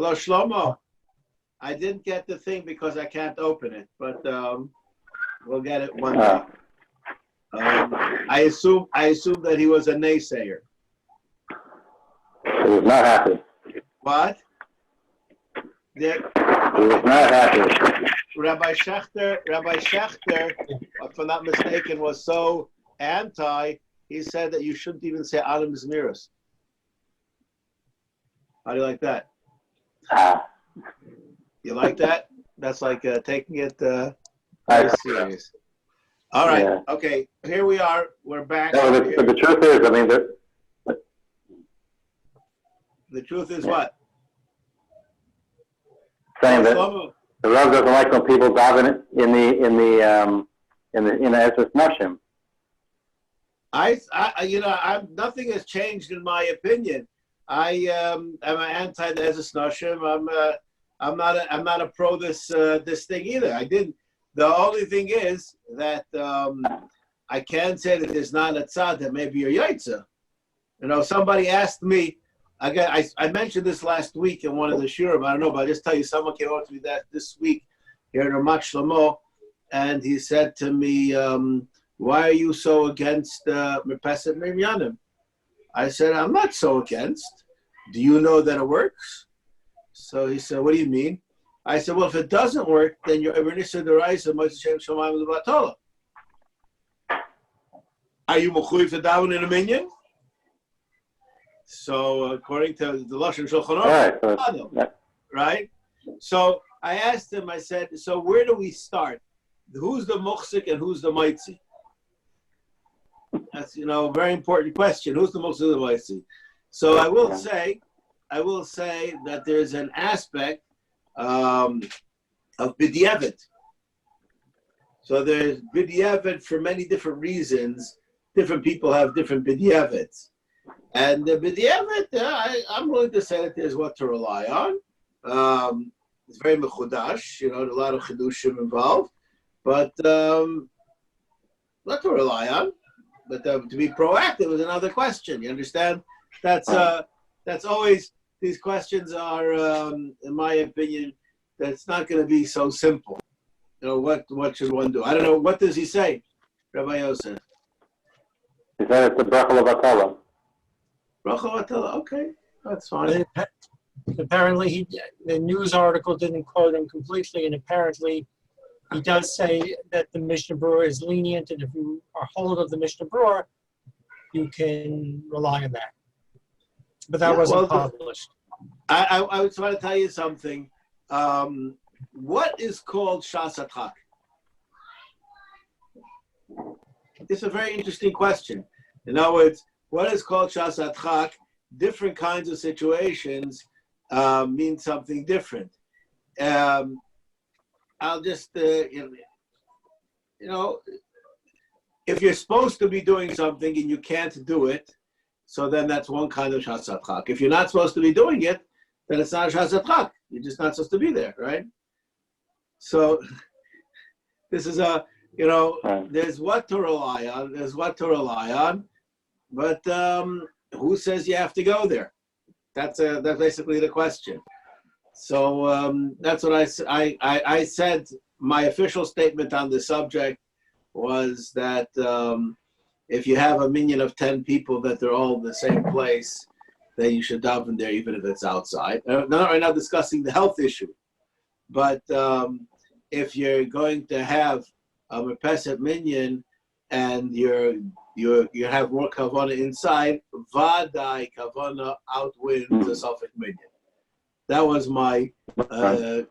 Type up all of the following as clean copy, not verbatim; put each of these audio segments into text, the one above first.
Hello, Shlomo. I didn't get the thing because I can't open it, but we'll get it one day. I assume that he was a naysayer. He was not happy. What? He was not happy. Rabbi Schechter, if I'm not mistaken, was so anti. He said that you shouldn't even say Adam Zmiris. How do you like that? You like that? That's like taking it very serious. All right. Yeah. Okay. Here we are. We're back. No, the truth is, I mean, the truth is what? Saying that the Rav doesn't like when people daven in the Ezras Nashim. Nothing has changed in my opinion. I am anti the Ezras Nashim. I'm not a pro this thing either. I didn't. The only thing is that I can say that there's not a tzad that may be a yaitza. Somebody asked me. I mentioned this last week in one of the shurim. I don't know, but I'll just tell you, someone came up to me that this week here in Ramat Shlomo, and he said to me, "Why are you so against Merpeset Mimyanim?" I said, "I'm not so against. Do you know that it works?" So he said, "What do you mean?" I said, "Well, if it doesn't work, then you're Ebenezer Deraisa Moshe Shemaim L'Batola. Are you mechuyev to daven in a minyan?" So according to the Lashon Shulchan Aruch, right? So I asked him. I said, "So where do we start? Who's the muhsik and who's the maitzi?" That's a very important question. Who's the muhsik and the maitzi? So I will say that there's an aspect of b'diavad. So there's b'diavad for many different reasons. Different people have different b'diavits. And the b'diavad, I'm willing to say that there's what to rely on. It's very mechudash, a lot of chidushim involved. But what to rely on. But to be proactive is another question. You understand? That's always, these questions are, in my opinion, that's not going to be so simple. What should one do? I don't know. What does he say, Rabbi Yosef? He said it's a bracha l'vatala. Bracha l'vatala. Okay, that's fine. Apparently, the news article didn't quote him completely, and apparently he does say that the Mishnah Berurah is lenient, and if you are hold of the Mishnah Berurah, you can rely on that. But that wasn't published. I was trying to tell you something. What is called Shas Atchak? It's a very interesting question. In other words, what is called Shas Atchak? Different kinds of situations mean something different. I'll just, if you're supposed to be doing something and you can't do it, so then that's one kind of Shas Atchak. If you're not supposed to be doing it, then it's not Shas Atchak. You're just not supposed to be there, right? So this is there's what to rely on. But who says you have to go there? That's basically the question. So that's what I said. My official statement on the subject was that if you have a minyan of 10 people that they're all in the same place, then you should daven there even if it's outside. Not right now discussing the health issue, but if you're going to have a merpeset minyan and you have more kavana inside, vadai kavana outwins the Suffolk minyan. That was my. I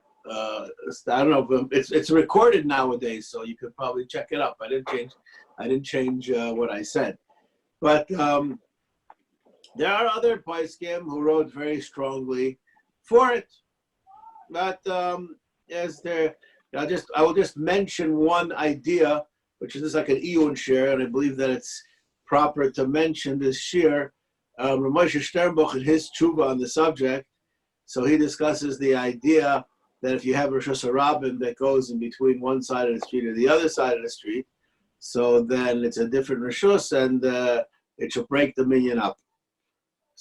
don't know. It's recorded nowadays, so you could probably check it up. I didn't change what I said, but there are other poskim who wrote very strongly for it. But I will just mention one idea, which is just like an iyun shir, and I believe that it's proper to mention this shir. Rav Moshe Sternbuch in his tshuva on the subject, so he discusses the idea that if you have Rosh Hashanah that goes in between one side of the street or the other side of the street, so then it's a different Rishus and it should break the minyan up.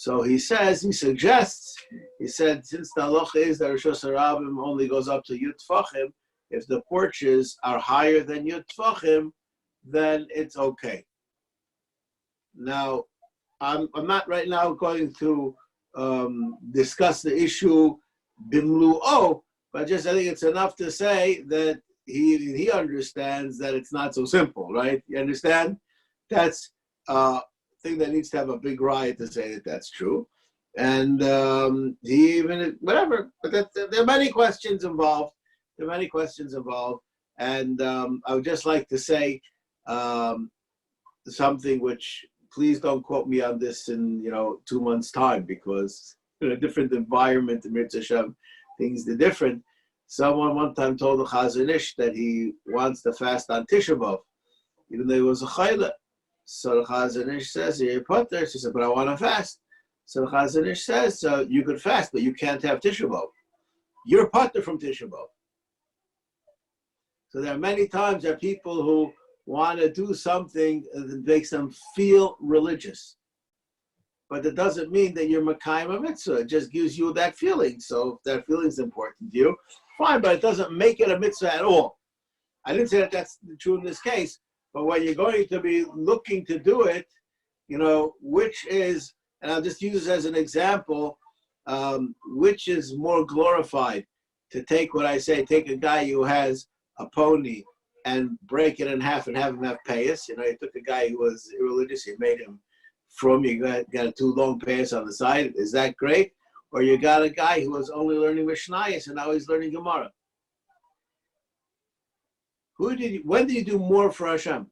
So he suggests, he said, since the halacha is that Rosh Hashanah only goes up to Yud Tfachim, if the porches are higher than Yud Tfachim, then it's okay. Now, I'm not right now going to discuss the issue bimlu'o, but just I think it's enough to say that he understands that it's not so simple, right? You understand? That's a thing that needs to have a big riot to say that that's true. And he even, whatever, but there are many questions involved. And I would just like to say something which, please don't quote me on this in 2 months' time, because in a different environment in Mitzvah Hashem, things are different. Someone one time told the Chazon Ish that he wants to fast on Tisha B'Av, even though he was a chayla. So the Chazon Ish says, "You're potter." She said, "But I want to fast." So the Chazon Ish says, "So you could fast, but you can't have Tisha B'Av. You're potter from Tisha B'Av." So there are many times there are people who want to do something that makes them feel religious. But it doesn't mean that you're Makayim a mitzvah. It just gives you that feeling. So if that feeling is important to you, fine, but it doesn't make it a mitzvah at all. I didn't say that that's true in this case, but when you're going to be looking to do it, which is, and I'll just use this as an example, which is more glorified, to take what I say, take a guy who has a pony and break it in half and have him have payas. You took a guy who was irreligious, you made him from, you got 2 long payas on the side. Is that great? Or you got a guy who was only learning Mishnayos and now he's learning Gemara. When did you do more for Hashem?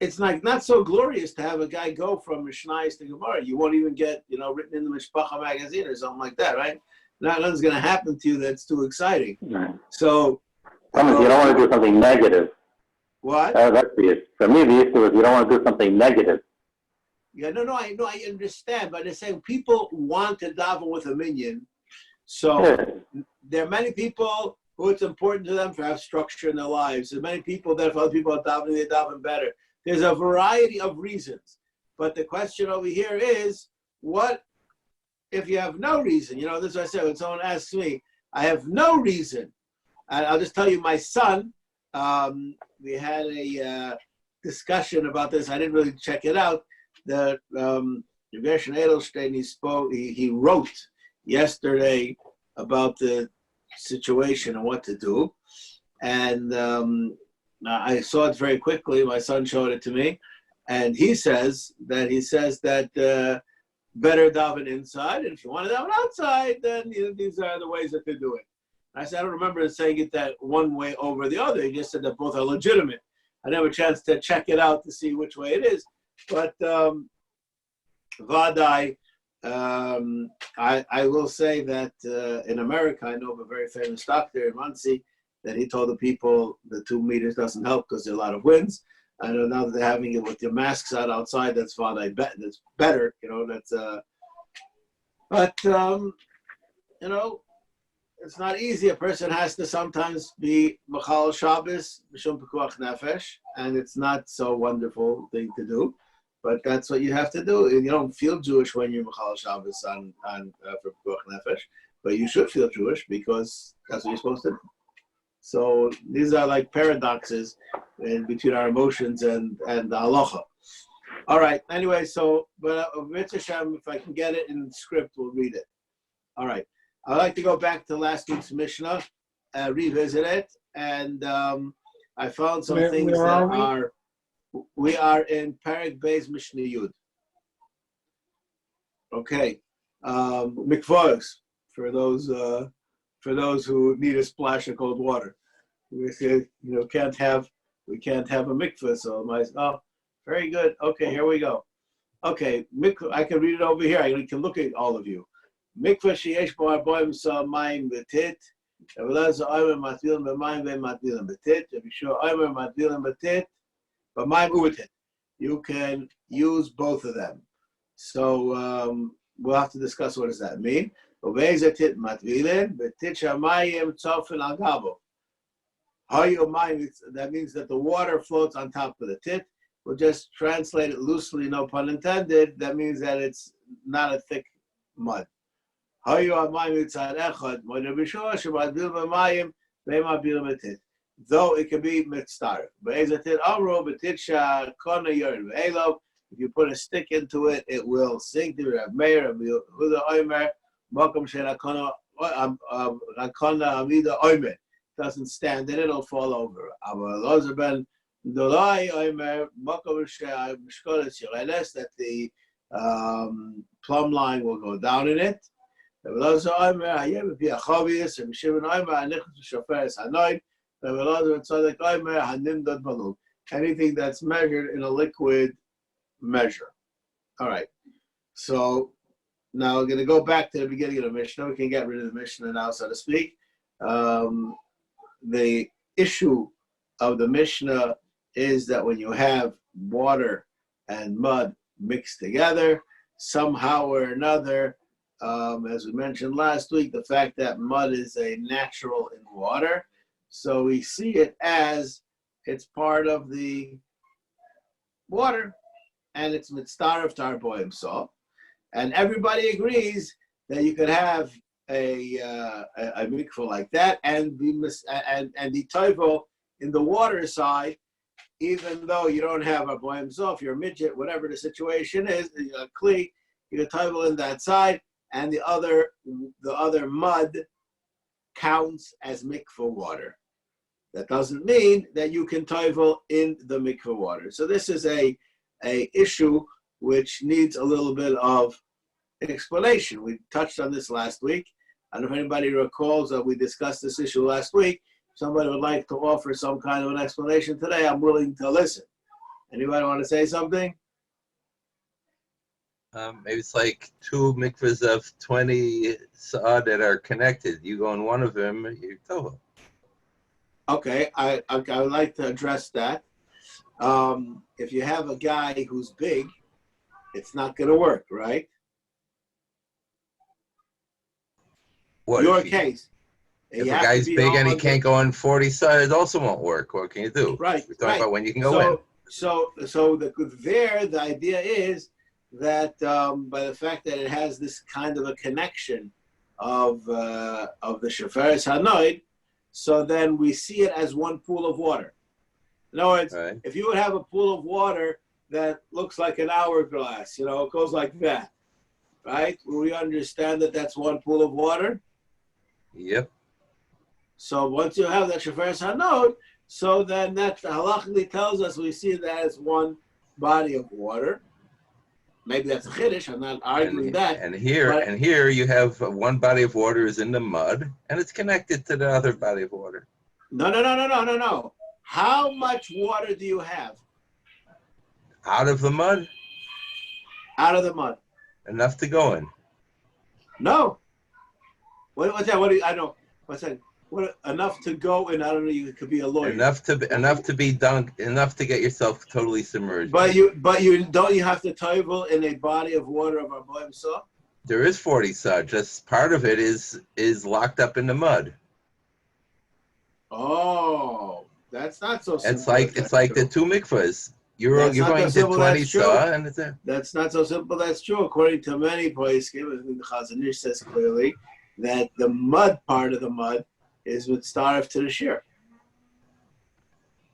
It's like not so glorious to have a guy go from Mishnayos to Gemara. You won't even get, written in the Mishpacha magazine or something like that, right? Nothing's going to happen to you that's too exciting. Right. So, you don't want to do something negative. What? That's the issue. For me, the issue is you don't want to do something negative. Yeah, I understand, but they're saying people want to daven with a minyan. So there are many people who it's important to them to have structure in their lives. There are many people that if other people are davening, they daven better. There's a variety of reasons. But the question over here is, what if you have no reason? This is what I said when someone asks me, I have no reason. And I'll just tell you, my son, we had a discussion about this. I didn't really check it out. The Gershon Edelstein, he wrote yesterday about the situation and what to do. And I saw it very quickly. My son showed it to me. And he says that better daven inside. And if you want to daven outside, then these are the ways that they do it. I said, I don't remember saying it that one way over the other. He just said that both are legitimate. I didn't have a chance to check it out to see which way it is. But Vadai, I will say that in America, I know of a very famous doctor in Muncie that he told the people the 2 meters doesn't help because there are a lot of winds. I know now that they're having it with your masks out outside, that's Vadai, that's better, it's not easy. A person has to sometimes be Machal Shabbos, Mishum Pekuach Nefesh, and it's not so wonderful thing to do, but that's what you have to do. And you don't feel Jewish when you're Machal Shabbos for Pekuach Nefesh, but you should feel Jewish because that's what you're supposed to do. So these are like paradoxes in between our emotions and the halacha. All right. Anyway, but Mitzvah Shem, if I can get it in script, we'll read it. All right. I'd like to go back to last week's Mishnah, revisit it, and I found some things that we are in Perek Beis Mishnah Yud. Okay, Mikvaos for those who need a splash of cold water. We say, we can't have a mikvah. So very good. Okay, here we go. Okay, mikvah. I can read it over here. I can look at all of you. Mikvah sheyesh bo arboim sa mayim betit. Avlaz oimer matvilim b'mayim ve'matvilim betit. Yeshua oimer matvilim betit, b'mayim ubetit. You can use both of them. So we'll have to discuss what does that mean. Uvezetit matvilin betit shamayim tzofin al gabo. That means that the water floats on top of the tit. we'll just translate it loosely, no pun intended. That means that it's not a thick mud. Though it can be mitzvah. If you put a stick into it, it will sink. Doesn't stand in it, it'll fall over. That the plumb line will go down in it. Anything that's measured in a liquid measure. All right. So now we're going to go back to the beginning of the Mishnah. We can get rid of the Mishnah now, so to speak. The issue of the Mishnah is that when you have water and mud mixed together, somehow or another, as we mentioned last week, the fact that mud is a natural in water, so we see it as it's part of the water, and it's mitzvah tarboim so, and everybody agrees that you could have a mikvah like that and be the toivel in the water side, even though you don't have a boim so, if you're a midget, whatever the situation is, a kli, you can toivel in that side, and the other mud counts as mikvah water. That doesn't mean that you can toivel in the mikvah water. So this is a issue which needs a little bit of explanation. We touched on this last week. I don't know if anybody recalls that we discussed this issue last week. If somebody would like to offer some kind of an explanation today, I'm willing to listen. Anybody want to say something? Maybe it's like two mikvahs of 20 sa'ah that are connected. You go in one of them, you're tovel. Okay, I would like to address that. If you have a guy who's big, it's not going to work, right? What Your case. If a guy's big and he can't go in 40 sa'ah, it also won't work. What can you do? Right. We're talking about when you can go in. So the idea is that by the fact that it has this kind of a connection of the Sheferes Hanoid, so then we see it as one pool of water. In other words, right. If you would have a pool of water that looks like an hourglass, it goes like that, right? We understand that that's one pool of water. Yep. So once you have that Sheferes Hanod, so then that halachically tells us we see that as one body of water. Maybe that's a chiddush. I'm not arguing that. And here you have one body of water is in the mud, and it's connected to the other body of water. No. How much water do you have? Out of the mud? Out of the mud. Enough to go in. No. What's that? What do you, I know? What's that? What enough to go in? I don't know. You could be a lawyer. Enough to be dunked. Enough to get yourself totally submerged. But you don't you have to toivel in a body of water of our boim saw? There is 40 sa'ah. Just part of it is locked up in the mud. Oh, that's not so simple. It's like the two mikvahs. You're going to 20 sa'ah, and it's there. That's not so simple. That's true. According to many poskim, the Chazon Ish says clearly that the mud part of the mud is with starve to the shear.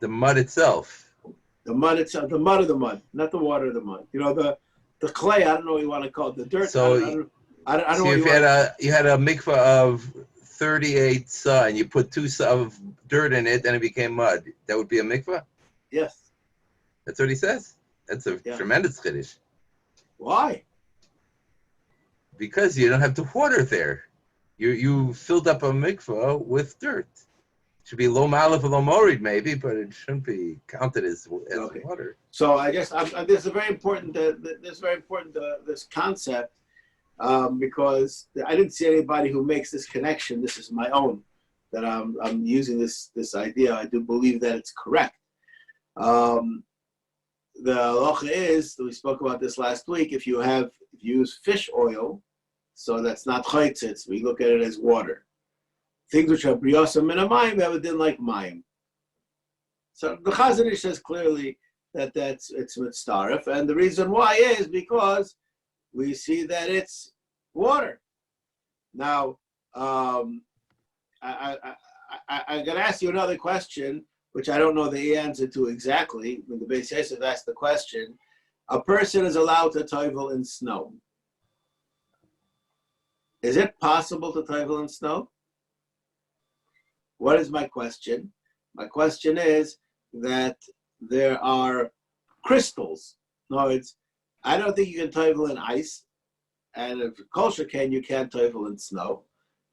The mud itself. The mud itself, the mud of the mud, not the water of the mud. The clay. I don't know what you want to call it. The dirt. So I don't know. If you had a mikvah of 38 sa'ah and you put 2 sa'ah of dirt in it, then it became mud. That would be a mikvah? Yes. That's what he says. That's a tremendous chiddush. Why? Because you don't have the water there. You filled up a mikvah with dirt. It should be lo malef or lo morid maybe, but it shouldn't be counted as water. So I guess this is very important. This concept, because I didn't see anybody who makes this connection. This is my own that I'm using this idea. I do believe that it's correct. The halacha is, we spoke about this last week, if you use fish oil, so that's not chaytzitz, we look at it as water. Things which are briyasa min hamayim, we have a din like mayim. So the Chazon Ish says clearly it's mitzaref, and the reason why is because we see that it's water. Now, I'm going to ask you another question, which I don't know the answer to exactly. When the Beis Yosef asked the question, a person is allowed to tovel in snow. Is it possible to tovel in snow? What is my question? My question is that there are crystals. No, I don't think you can tovel in ice, and if kosher can, you can't tovel in snow,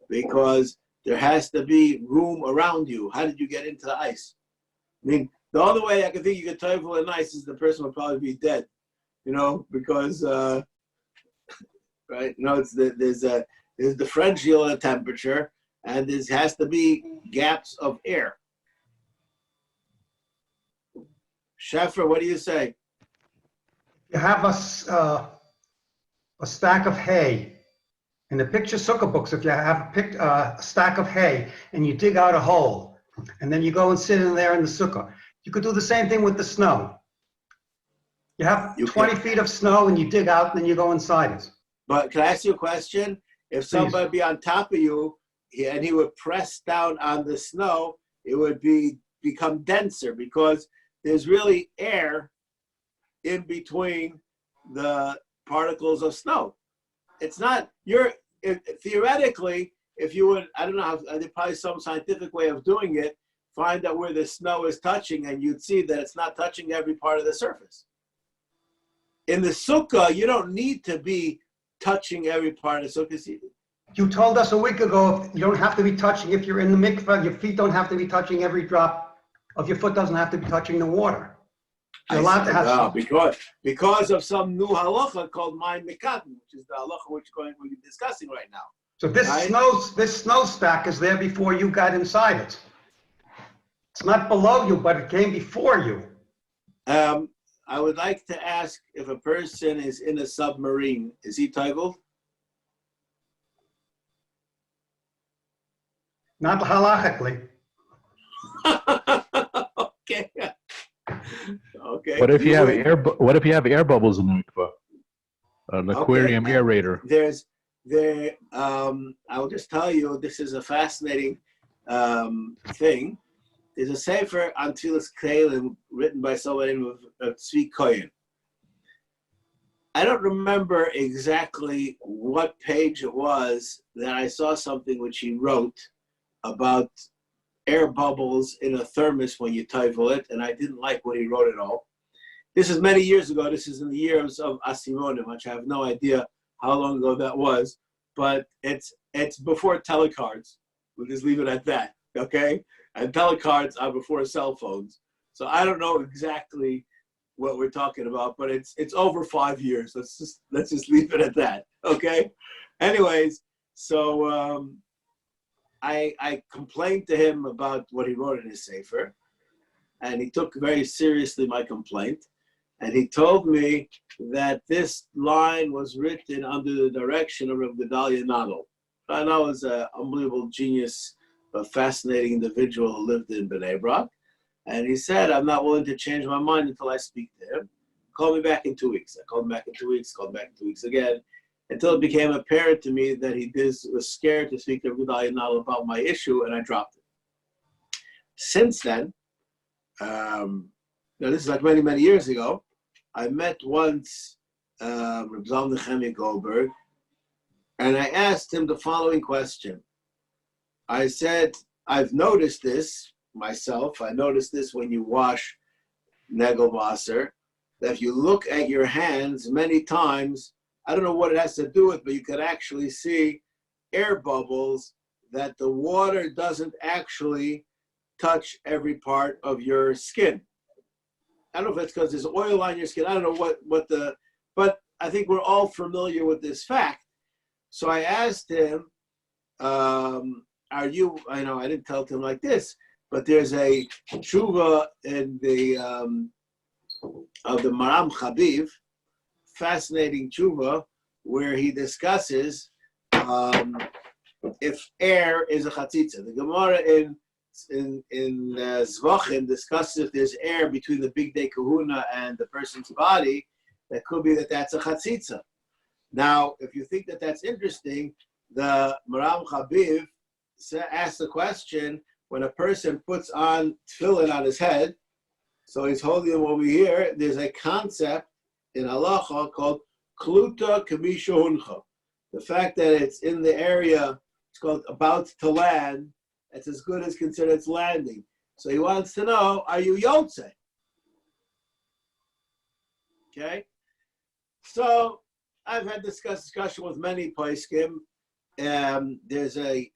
because there has to be room around you. How did you get into the ice? I mean, the only way I can think you could tovel in ice is the person would probably be dead, because right? There's differential in temperature, and there has to be gaps of air. Sheffer, what do you say? You have a stack of hay. In the picture sukkah books, if you have a stack of hay and you dig out a hole, and then you go and sit in there in the sukkah, you could do the same thing with the snow. You have 20 feet of snow and you dig out and then you go inside it. But can I ask you a question? If somebody be on top of you and he would press down on the snow, it would become denser, because there's really air in between the particles of snow. It's not, theoretically, if you would, I don't know, there's probably some scientific way of doing it, find out where the snow is touching, and you'd see that it's not touching every part of the surface. In the sukkah, you don't need to be touching every part of the sukkah. You told us a week ago you don't have to be touching, if you're in the mikveh, your feet don't have to be touching every drop of your foot, doesn't have to be touching the water. You're allowed to have some. Because of some new halacha called Mayim Mikatim, which is the halacha we're discussing right now. So this snow stack is there before you got inside it. It's not below you, but it came before you. I would like to ask, if a person is in a submarine, is he tovel? Not halachically. Okay. Okay. What if you have air bubbles in the mikvah? An aquarium aerator. I will just tell you, this is a fascinating thing. There's a sefer on Tfilas Kelim written by somebody named Tzvi Koyen. I don't remember exactly what page it was that I saw something which he wrote about air bubbles in a thermos when you tovel it, and I didn't like what he wrote at all. This is many years ago. This is in the years of Asimonim, which I have no idea how long ago that was, but it's before telecards. We'll just leave it at that, okay? And telecards are before cell phones. So I don't know exactly what we're talking about, but it's over 5 years. Let's just leave it at that, okay? Anyways, so I complained to him about what he wrote in his sefer, and he took very seriously my complaint. And he told me that this line was written under the direction of Rav Gedalia Nadel. I know was an unbelievable genius, a fascinating individual who lived in Bnei Brak. And he said, I'm not willing to change my mind until I speak to him. Call me back in 2 weeks. I called him back in 2 weeks, called him back in 2 weeks again, until it became apparent to me that he was scared to speak to Rav Gedalia Nadel about my issue, and I dropped it. Since then, now this is like many, many years ago, I met once Reb Zalman Nechemia Goldberg, and I asked him the following question. I said, I've noticed this myself. I noticed this when you wash Negelwasser, that if you look at your hands many times, I don't know what it has to do with, but you could actually see air bubbles, that the water doesn't actually touch every part of your skin. I don't know if it's because there's oil on your skin. I don't know but I think we're all familiar with this fact. So I asked him, I didn't tell him like this, but there's a tshuva in of the Maram Chabiv, fascinating tshuva, where he discusses if air is a chatzitza. The Gemara in Zvachim discusses if there's air between the big day kahuna and the person's body, that could be that that's a chatzitza. Now, if you think that that's interesting, the Maram Chabiv asks the question, when a person puts on tefillin on his head, so he's holding them over here, there's a concept in halacha called kluta kamisha huncha. The fact that it's in the area, it's called about to land, it's as good as considered it's landing. So he wants to know, are you yotze? Okay? So I've had this discussion with many poskim. There's a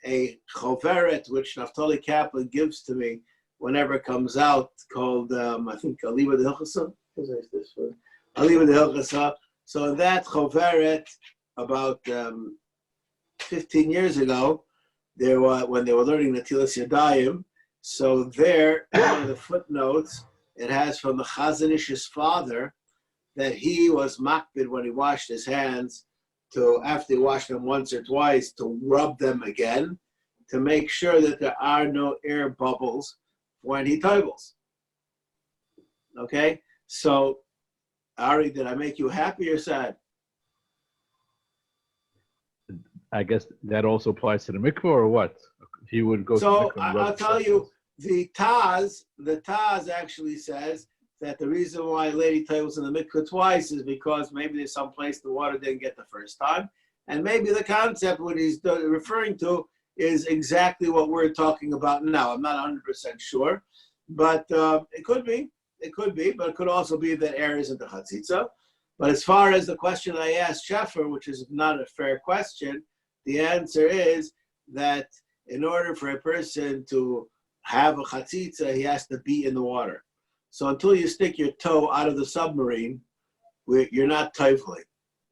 choveret which Naftali Kaplan gives to me whenever it comes out called, I think, Aliva de Hilchasa. Aliva de Hilchasa. So in that choveret, about 15 years ago, when they were learning Natilas Yadayim, so there, in one of the footnotes, it has from the Chazon Ish's father that he was makbid when he washed his hands to, after he washed them once or twice, to rub them again to make sure that there are no air bubbles when he toivels. Okay? So, Ari, did I make you happy or sad? I guess that also applies to the mikvah, or what? He would go So to the mikvah and rub I'll tell you, the Taz actually says that the reason why a lady toivels in the mikvah twice is because maybe there's some place the water didn't get the first time, and maybe the concept what he's referring to is exactly what we're talking about now. I'm not 100% sure, but it could be, but it could also be that air isn't the chatzitza. But as far as the question I asked Sheffer, which is not a fair question, the answer is that in order for a person to have a chatzitza, he has to be in the water. So until you stick your toe out of the submarine, you're not toiveling.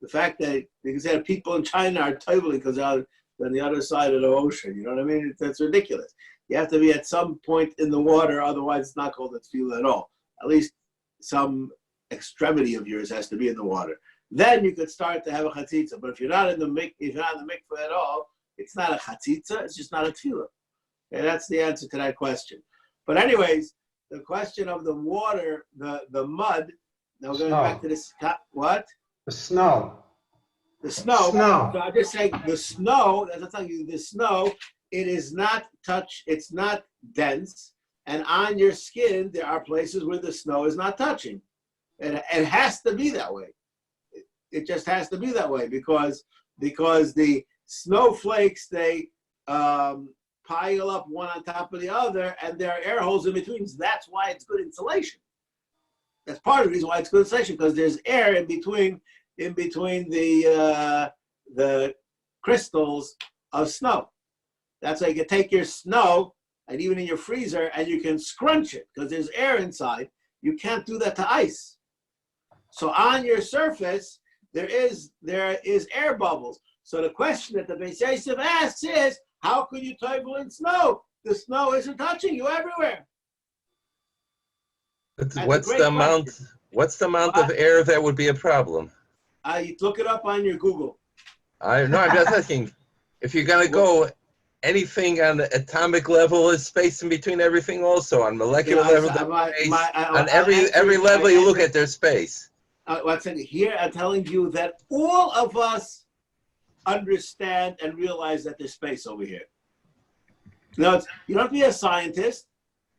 The fact that, because people in China are toiveling because they're on the other side of the ocean, you know what I mean? That's ridiculous. You have to be at some point in the water, otherwise it's not called a tefillah at all. At least some extremity of yours has to be in the water. Then you could start to have a chatzitza. But if you're not in the mikveh at all, it's not a chatzitza, it's just not a tefillah. Okay, that's the answer to that question. But anyways, the question of the water, the mud, now going back to this, what? The snow. The snow. Snow. So I'm just saying the snow, as I'm telling you, the snow, it is not it's not dense. And on your skin, there are places where the snow is not touching. And it has to be that way. It just has to be that way because the snowflakes, they pile up one on top of the other, and there are air holes in between. So that's why it's good insulation. That's part of the reason why it's good insulation, because there's air in between the crystals of snow. That's why you can take your snow and even in your freezer and you can scrunch it because there's air inside. You can't do that to ice. So on your surface, there is air bubbles. So the question that the Beis Yosef asks is, how can you toivel in snow? The snow isn't touching you everywhere. What's the amount of air that would be a problem? You look it up on your Google. I'm just asking, if you're gonna go anything on the atomic level is space in between everything also. On molecular level, there's space. On every level you look at, there's space. Here I'm telling you that all of us understand and realize that there's space over here. Now, you don't have to be a scientist.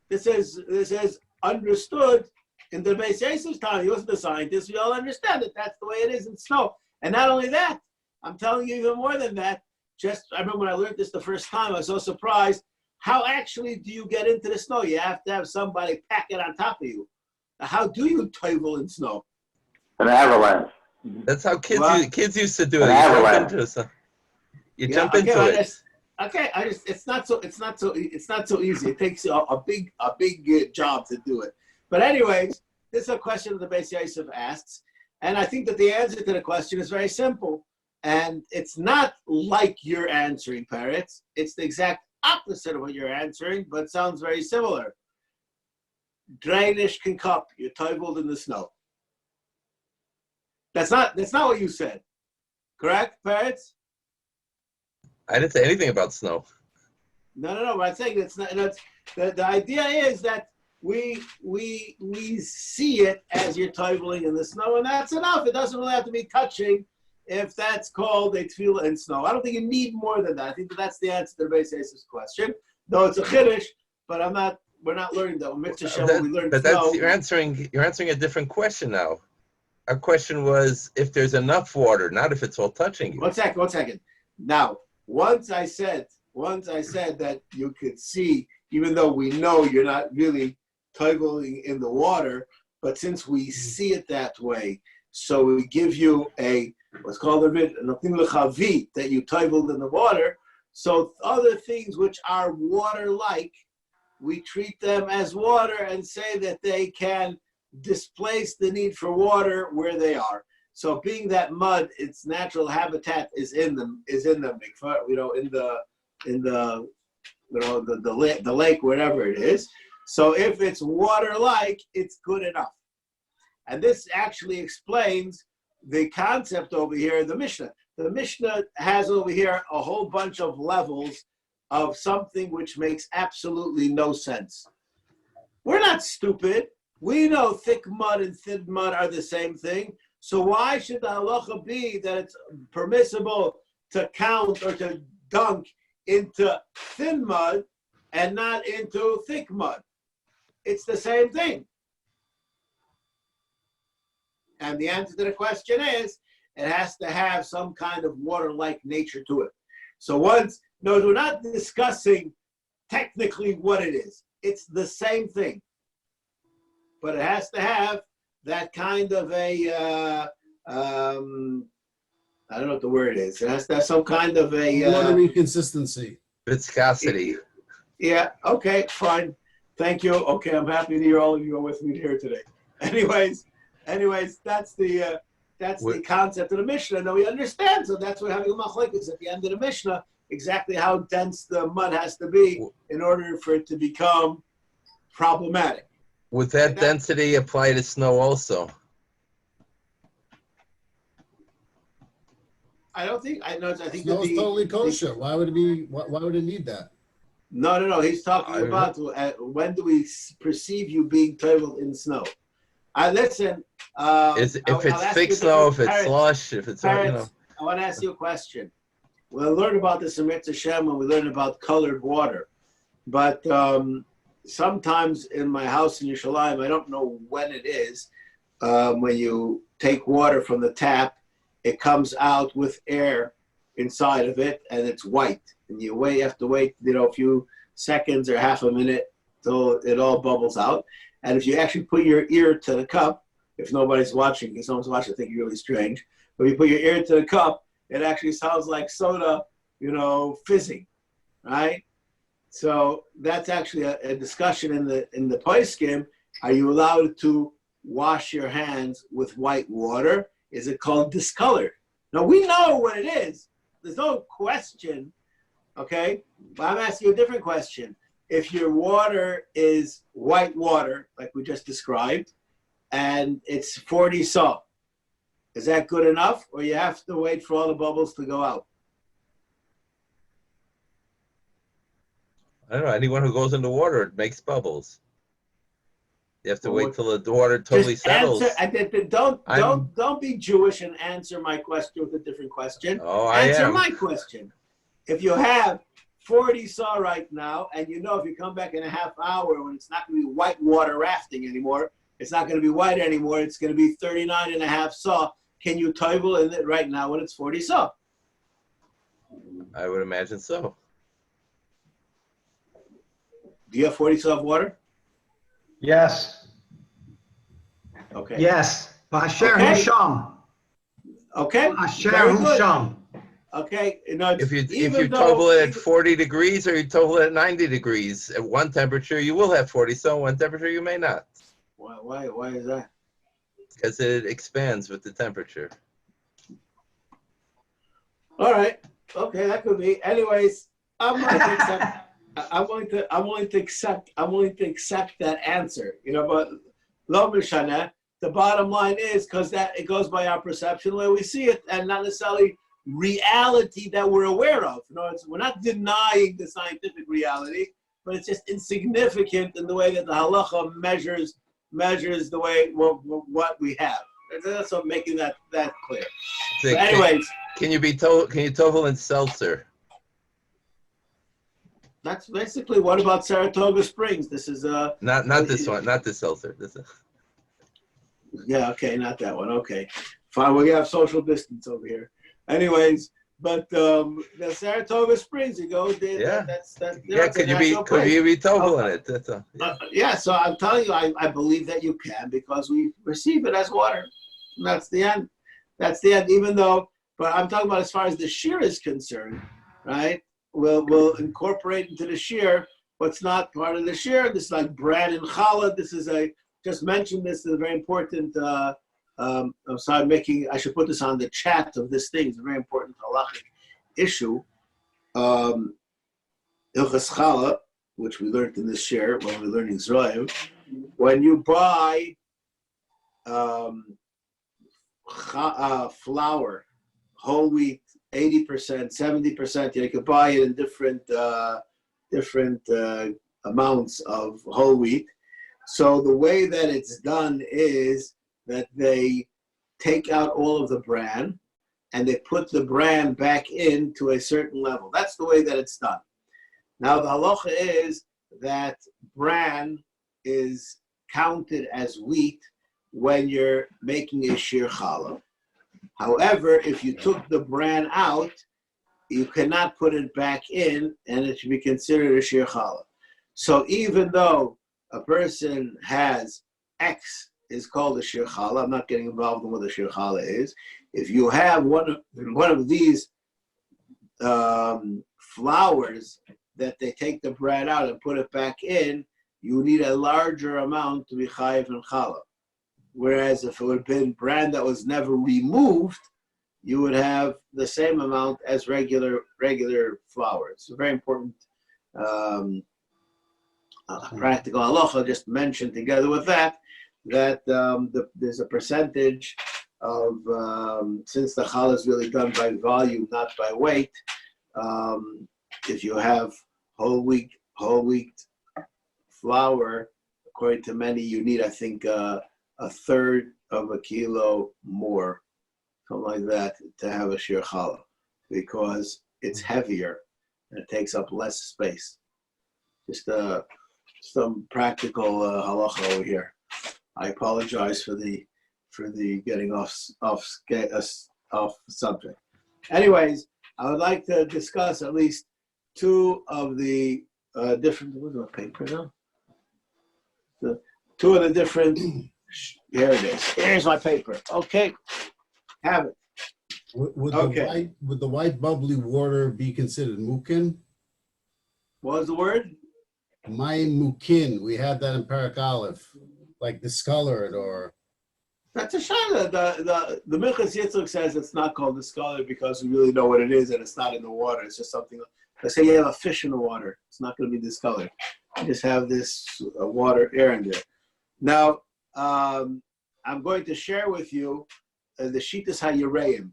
This is understood in the Beis Yosef's time. He wasn't a scientist. We all understand that that's the way it is in snow. And not only that, I'm telling you even more than that. I remember when I learned this the first time, I was so surprised. How actually do you get into the snow? You have to have somebody pack it on top of you. How do you toivel in snow? An avalanche. That's how kids used to do it. You jump into it. It's not so easy. It takes a big job to do it. But anyways, this is a question that the Beis Yosef asks, and I think that the answer to the question is very simple. And it's not like you're answering, Peretz. It's the exact opposite of what you're answering, but sounds very similar. Drainish can cup. You're toiveled in the snow. That's not what you said. Correct, Peretz? I didn't say anything about snow. No. What I'm saying, it's not. The idea is that we see it as you're toiveling in the snow, and that's enough. It doesn't really have to be touching if that's called a tefillah in snow. I don't think you need more than that. I think that's the answer to the Beis Yosef's question. Though it's a chiddush, but we're not learning that. We learn but snow. you're answering a different question now. Our question was if there's enough water, not if it's all touching you. One second. Now, once I said that you could see, even though we know you're not really toiveling in the water, but since we see it that way, so we give you what's called a vid, that you toiveled in the water. So other things which are water-like, we treat them as water and say that they can displace the need for water where they are. So being that mud, its natural habitat is in the lake, wherever it is. So if it's water-like, it's good enough. And this actually explains the concept over here in the Mishnah. The Mishnah has over here a whole bunch of levels of something which makes absolutely no sense. We're not stupid. We know thick mud and thin mud are the same thing. So why should the halacha be that it's permissible to count or to dunk into thin mud and not into thick mud? It's the same thing. And the answer to the question is, it has to have some kind of water-like nature to it. So we're not discussing technically what it is. It's the same thing. But it has to have that kind of I don't know what the word is. It has to have some kind of watery consistency. Viscosity. Yeah, okay, fine. Thank you. Okay, I'm happy to hear all of you are with me here today. Anyways, that's the concept of the Mishnah. Now we understand, so that's what having a machlokes at the end of the Mishnah, exactly how dense the mud has to be in order for it to become problematic. Would that density apply to snow also? I think Snow is totally kosher. Why would it be? Why would it need that? No. He's talking about when do we perceive you being toiveled in snow? Listen. If it's thick snow, if it's slush, if it's I want to ask you a question. We'll learn about this in Mitzvah Shem when we learn about colored water, but sometimes in my house in Yerushalayim, I don't know when it is. When you take water from the tap, it comes out with air inside of it, and it's white. And you have to wait, a few seconds or half a minute till it all bubbles out. And if you actually put your ear to the cup, if nobody's watching, if someone's watching, I think you're really strange. But if you put your ear to the cup, it actually sounds like soda, fizzing, right? So that's actually a discussion in the poskim. Are you allowed to wash your hands with white water? Is it called discolored? Now we know what it is. There's no question, okay? But I'm asking you a different question. If your water is white water, like we just described, and it's 40 saw, is that good enough, or you have to wait for all the bubbles to go out? I don't know. Anyone who goes in the water, it makes bubbles. You have to wait till the water totally settles. Don't be Jewish and answer my question with a different question. Oh, answer my question. If you have 40 saw right now, and if you come back in a half hour when it's not going to be white water rafting anymore, it's not going to be white anymore, it's going to be 39 and a half saw, can you toivel in it right now when it's 40 saw? I would imagine so. Do you have 40 saw of water? Yes. Okay. Yes. Ba'asher Husham. Okay. Ba'asher Husham. Okay. If you total it at 40 degrees or you total it at 90 degrees, at one temperature you will have 40 saw, one temperature you may not. Why is that? Because it expands with the temperature. All right. Okay, that could be. Anyways, I'm willing to accept that answer. But lo mishana, the bottom line is because that it goes by our perception the way we see it, and not necessarily reality that we're aware of. We're not denying the scientific reality. but it's just insignificant in the way that the halacha measures the way what we have. That's what making that clear. So anyways, can you tovel in seltzer? That's basically what about Saratoga Springs? This is not this one, not this seltzer. Yeah, okay, not that one. Okay, fine. We have social distance over here. Anyways, but the Saratoga Springs, you go. That's could you be tovel in it? That's all. Yeah. So I'm telling you, I believe that you can because we receive it as water. And that's the end. That's the end. Even though, but I'm talking about as far as the shear is concerned, right? We'll incorporate into the shear what's not part of the shear. This is like bread and challah. This is just mentioned this is a very important. I'm sorry, I should put this on the chat of this thing. It's a very important halachic issue. Ilchas challah, which we learned in this share when we're learning Zroim. When you buy flour, whole wheat, 80%, 70%, you could buy it in different amounts of whole wheat. So the way that it's done is that they take out all of the bran and they put the bran back into a certain level. That's the way that it's done. Now the halacha is that bran is counted as wheat when you're making a shir challah. However, if you took the bran out, you cannot put it back in and it should be considered a shir challah. So even though a person has X is called a shir challah, I'm not getting involved in what a shir challah is. If you have one of these flours that they take the bread out and put it back in, you need a larger amount to be chayiv and challah. Whereas if it would have been bran that was never removed, you would have the same amount as regular flour. It's a very important practical halacha. Just mentioned together with that there's a percentage of since the challah is really done by volume, not by weight. If you have whole wheat flour, according to many, you need I think a third of a kilo more, something like that, to have a shir challah, because it's heavier and it takes up less space. Just some practical halacha over here. I apologize for the getting off subject. Anyways, I would like to discuss at least two of the different. What's my paper now? Two of the different. Here it is. Here's my paper. Okay, have it. Would Okay. the white bubbly water be considered mukin? What was the word? Mayim mukin. We have that in Parak Aleph, like discolored or. That's a shayla. The Minchas Yitzchak says it's not called discolored because we really know what it is and it's not in the water. It's just something. Let's say you have a fish in the water. It's not going to be discolored. You just have this water air in there. Now, I'm going to share with you the Shitas HaYireim.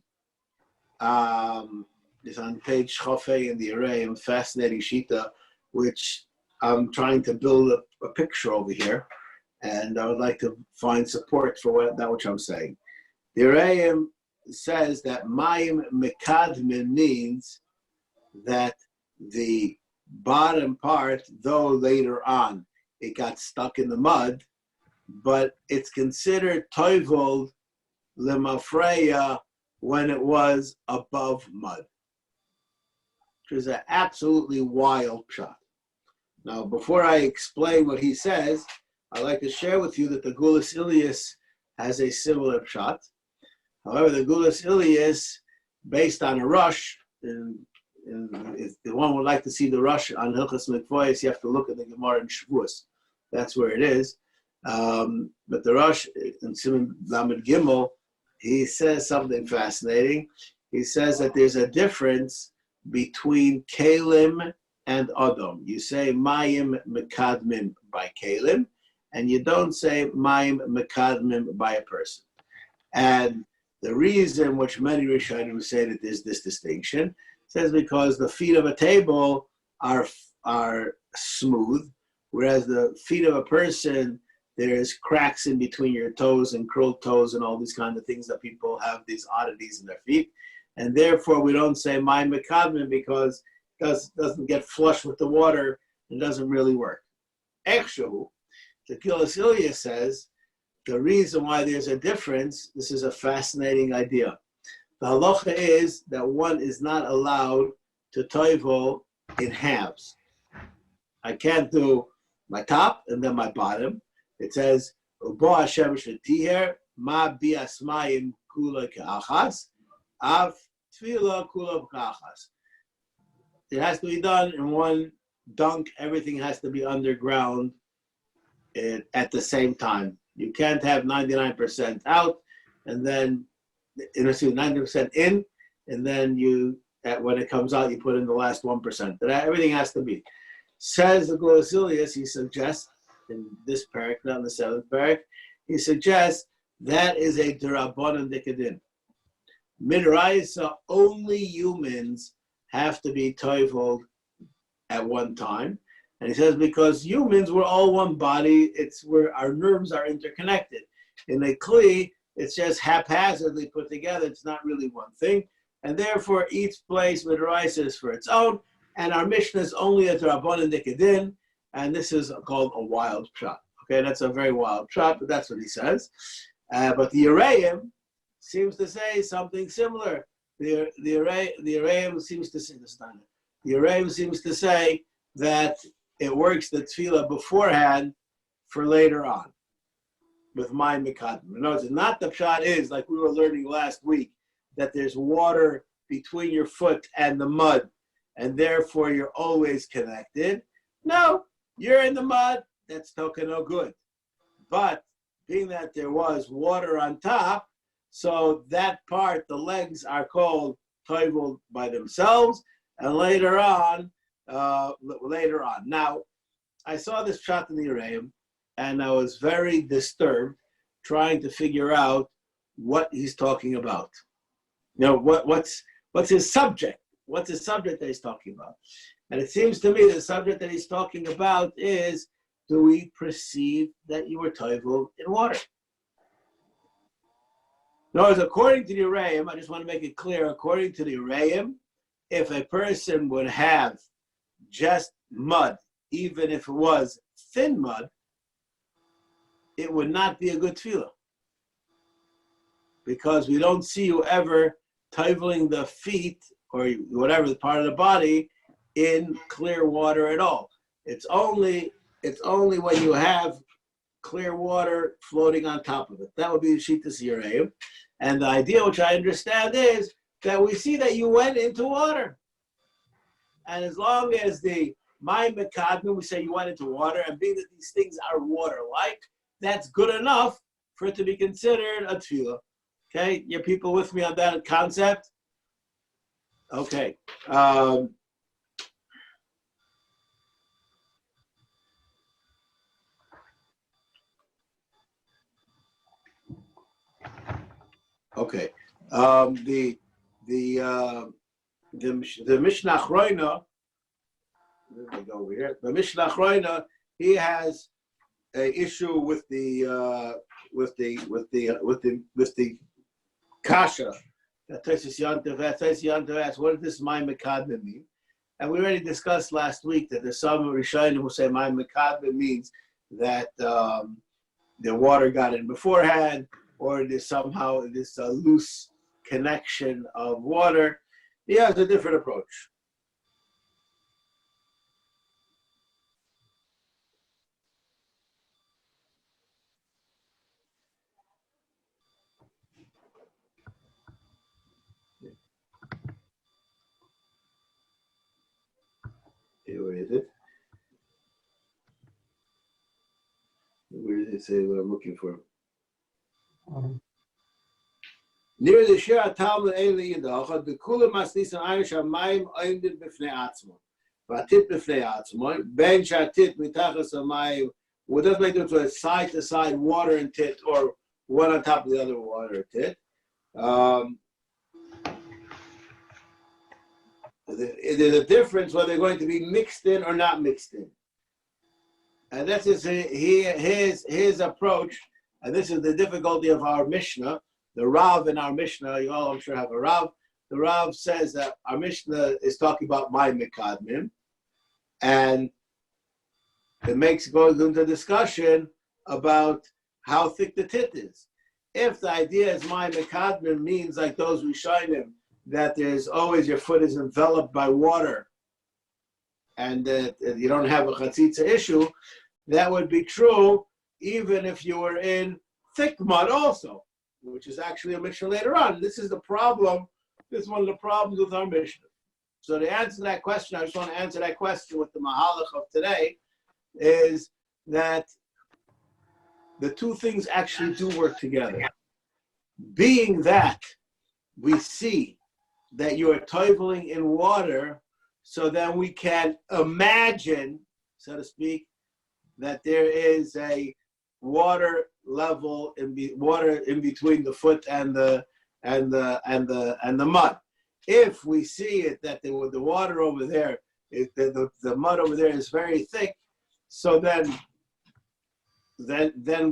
It's on page Chofei in the Yireim, fascinating Shita, which I'm trying to build a picture over here, and I would like to find support for that which I'm saying. The Yireim says that Mayim Mekadmin means that the bottom part, though later on it got stuck in the mud, but it's considered toivol lemafreya when it was above mud, which is an absolutely wild shot. Now, before I explain what he says, I'd like to share with you that the Gulas Ilias has a similar shot. However, the Gulas Ilias, based on a rush, and if one would like to see the rush on Hilchos Mikvaos, you have to look at the Gemara in Shavuos. That's where it is. But the Rosh in Simon Lamed Gimel, he says something fascinating. He says that there's a difference between Kalim and Odom. You say Mayim Mekadmim by Kalim, and you don't say Mayim Mekadmim by a person. And the reason which many Rishonim say that there's this distinction says because the feet of a table are smooth, whereas the feet of a person, there's cracks in between your toes and curled toes and all these kind of things that people have these oddities in their feet. And therefore, we don't say my mekadmin because it doesn't get flush with the water and doesn't really work. Actually, the Kilasilia says the reason why there's a difference, this is a fascinating idea. The halacha is that one is not allowed to toivel in halves. I can't do my top and then my bottom. It says, "Ubo Hashem shetiher ma biasmayim kula keachas, av tefila kula keachas." It has to be done in one dunk. Everything has to be underground at the same time. You can't have 99% out and then 90% in, and then when it comes out, you put in the last 1%. Everything has to be. Says the Glosilius, he suggests in this parak, not in the 7th parak, he suggests that is a D'Rabbanan Dikadin. Midraisa, only humans have to be toiveled at one time. And he says because humans, we're all one body, it's where our nerves are interconnected. In a kli, it's just haphazardly put together, it's not really one thing. And therefore, each place midraisa is for its own. And our Mishnah is only a D'Rabbanan Dikadin, and this is called a wild pshat. Okay, that's a very wild pshat, but that's what he says. But the Yereim seems to say something similar. The Yereim seems to say this time. The Yereim seems to say that it works the tefillah beforehand for later on with my mekadim. Notice, not the pshat is like we were learning last week that there's water between your foot and the mud, and therefore you're always connected. No, you're in the mud, that's token no good. But being that there was water on top, so that part, the legs are called toivel by themselves, and later on. Now, I saw this pshat in the Yereim, and I was very disturbed trying to figure out what he's talking about. You know, what's his subject? What's the subject that he's talking about? And it seems to me the subject that he's talking about is, do we perceive that you were toivel in water? No, according to the Yereim, I just want to make it clear, according to the Yereim, if a person would have just mud, even if it was thin mud, it would not be a good tefillah. Because we don't see you ever toiveling the feet or whatever part of the body in clear water at all. It's only when you have clear water floating on top of it. That would be the Shittas Yereim. And the idea, which I understand, is that we see that you went into water. And as long as the my mekadmin, we say you went into water, and being that these things are water-like, that's good enough for it to be considered a tefillah. Okay, you people with me on that concept? Okay. Okay. The Mishnah Achroina, let me go over here. The Mishnah Achroina, he has an issue with the kasha. That Taisus Yantav asks, what does this my mekadmin mean? And we already discussed last week that there's some Rishonim who say my mekadmin means that the water got in beforehand, or there's somehow this loose connection of water. He has a different approach. Here, where is it? Where does it say what I'm looking for? Near the Shir Talmud Eili Yidachad, the Kula Masnis and Irish Hamayim Oimdin B'fnei Atzmo. V'atit B'fnei Atzmo. Ben Shatit Mitachas Hamayim. What does make them to a side-to-side water and tit, or one on top of the other water and tit? There's a difference whether they're going to be mixed in or not mixed in. And this is his approach, and this is the difficulty of our Mishnah. The Rav in our Mishnah, you all I'm sure have a Rav. The Rav says that our Mishnah is talking about my Mekadmim, and it goes into discussion about how thick the tit is. If the idea is my Mekadmim means like those Rishonim, that there's always your foot is enveloped by water, and that you don't have a chatzitza issue, that would be true even if you were in thick mud also, which is actually a Mishnah later on. This is the problem. This is one of the problems with our Mishnah. So to answer that question, I just want to answer that question with the Mahalach of today, is that the two things actually do work together. Being that we see that you are toiveling in water, so then we can imagine, so to speak, that there is a water level water in between the foot and the mud. If we see it that the water over there, the mud over there is very thick, so then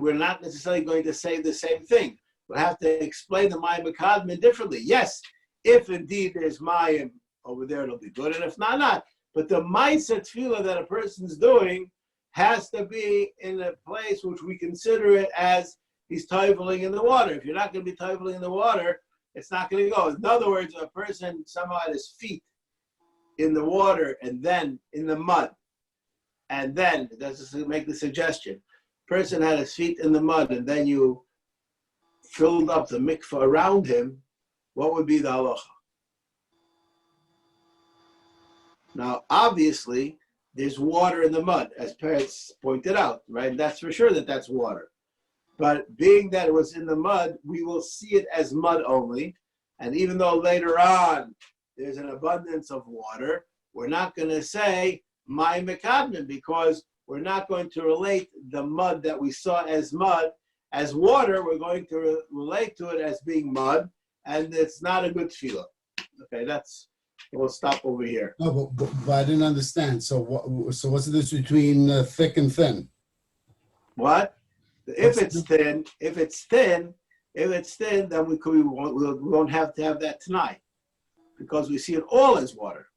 we're not necessarily going to say the same thing. We'll have to explain the Mayim Mekadmin differently. Yes, if indeed there's Mayim over there, it'll be good, and if not, not. But the Ma'aseh Tefillah that a person's doing has to be in a place which we consider it as he's toiveling in the water. If you're not going to be toiveling in the water, it's not going to go. In other words, a person somehow had his feet in the water and then in the mud, and then, let's just make the suggestion, person had his feet in the mud and then you filled up the mikveh around him, what would be the halacha? Now, obviously, there's water in the mud, as Peretz pointed out, right? That's for sure that that's water. But being that it was in the mud, we will see it as mud only. And even though later on there's an abundance of water, we're not going to say my mekadmin, because we're not going to relate the mud that we saw as mud as water. We're going to relate to it as being mud, and it's not a good tefillah. Okay, we'll stop over here. No, but I didn't understand. So what's the difference between thick and thin? What? If it's thin, then we won't have to have that tonight, because we see it all as water.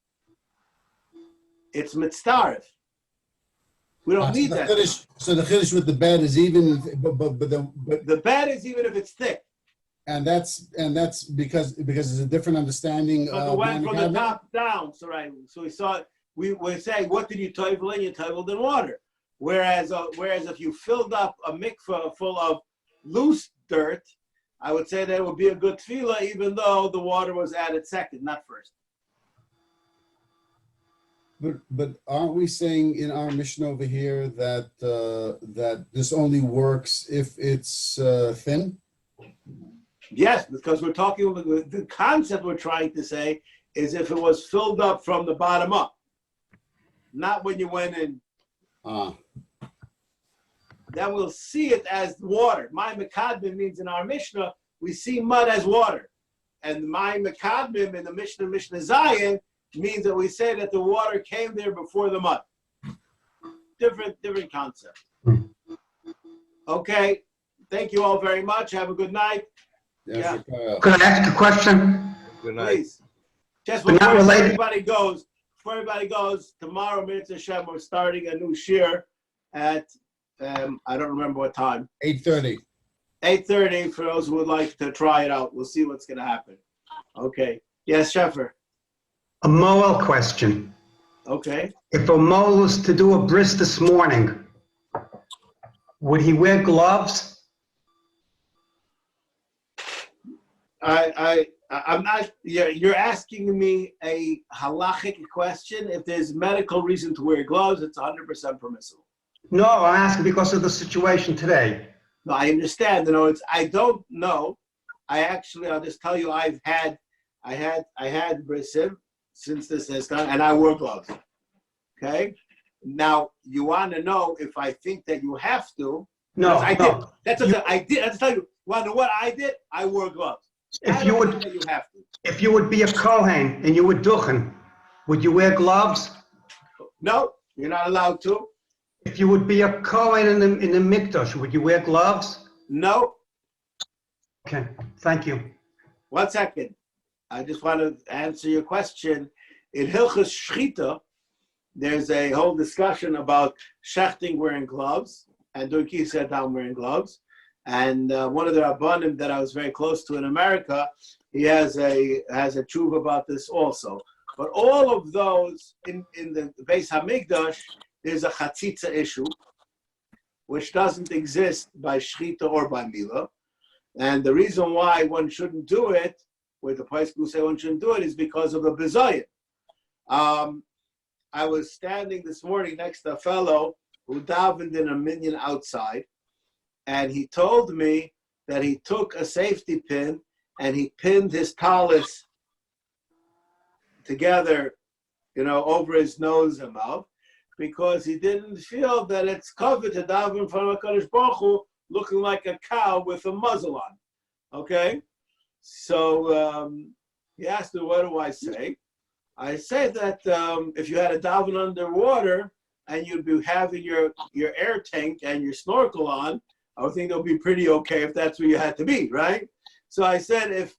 It's mitzdarif. We don't need that. So the chiddush with the bed is even, but the bed is even if it's thick. And that's because it's a different understanding. Because it went from the top down. So right. So we're saying, what did you toivel in? You toiveled in water. Whereas if you filled up a mikveh full of loose dirt, I would say that it would be a good tefillah, even though the water was added second, not first. But aren't we saying in our mission over here that that this only works if it's thin? Yes, because we're talking about the concept we're trying to say is if it was filled up from the bottom up, not when you went in. Then we'll see it as water. My mekadmim means in our Mishnah, we see mud as water. And my mekadmim in the Mishnah Zion, means that we say that the water came there before the mud. Different concept. Okay. Thank you all very much. Have a good night. Yeah. Could I ask a question? Good night. Please. Just before everybody goes, tomorrow, Mitzvah Hashem, we're starting a new shir at, I don't remember what time. 8:30. 8:30 for those who would like to try it out. We'll see what's going to happen. Okay. Yes, Sheffer. A Moel question. Okay. If a Moel was to do a bris this morning, would he wear gloves? I'm not. You're asking me a halachic question. If there's medical reason to wear gloves, it's 100% permissible. No, I'm asking because of the situation today. No, I understand. I don't know. I'll just tell you, I had brisim since this has gone, and I wore gloves. Okay. Now you want to know if I think that you have to? No, I did. That's what I did. I just tell you. Want to know what I did? I wore gloves. If you would be a Kohen and you were duchen, would you wear gloves? No, you're not allowed to. If you would be a Kohen in the Mikdash, would you wear gloves? No. Okay, thank you. 1 second. I just want to answer your question. In Hilchos Shchita, there's a whole discussion about shechting wearing gloves and doing kisei adam wearing gloves. And one of the Rabbanim that I was very close to in America, he has a tshuva about this also. But all of those in the Beis Hamikdash, there's a chatzitza issue, which doesn't exist by shchita or by milah. And the reason why one shouldn't do it, where the place will say one shouldn't do it, is because of the bizayin. I was standing this morning next to a fellow who davened in a minyan outside, and he told me that he took a safety pin and he pinned his tallis together, over his nose and mouth, because he didn't feel that it's covered to daven in front of HaKadosh Baruch Hu looking like a cow with a muzzle on. Okay? So he asked me, what do I say? I say that if you had a daven underwater and you'd be having your air tank and your snorkel on, I would think it would be pretty okay if that's where you had to be, right? So I said, if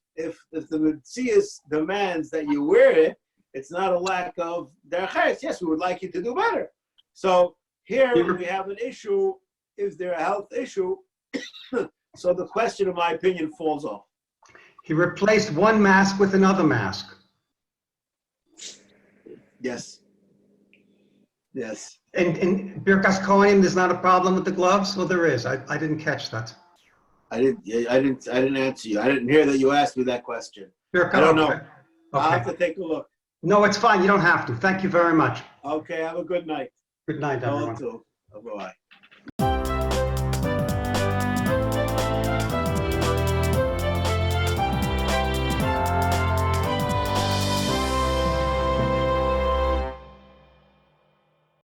the Metzias demands that you wear it, it's not a lack of derech. Yes, we would like you to do better. So here we have an issue. Is there a health issue? So the question, in my opinion, falls off. He replaced one mask with another mask. Yes. Yes. In Birkas Kohanim, there's not a problem with the gloves? Well, there is. I didn't catch that. I didn't answer you. I didn't hear that you asked me that question. Birkas, I don't know. okay. I'll have to take a look. No, it's fine. You don't have to. Thank you very much. Okay, have a good night. Good night, everyone. Bye-bye.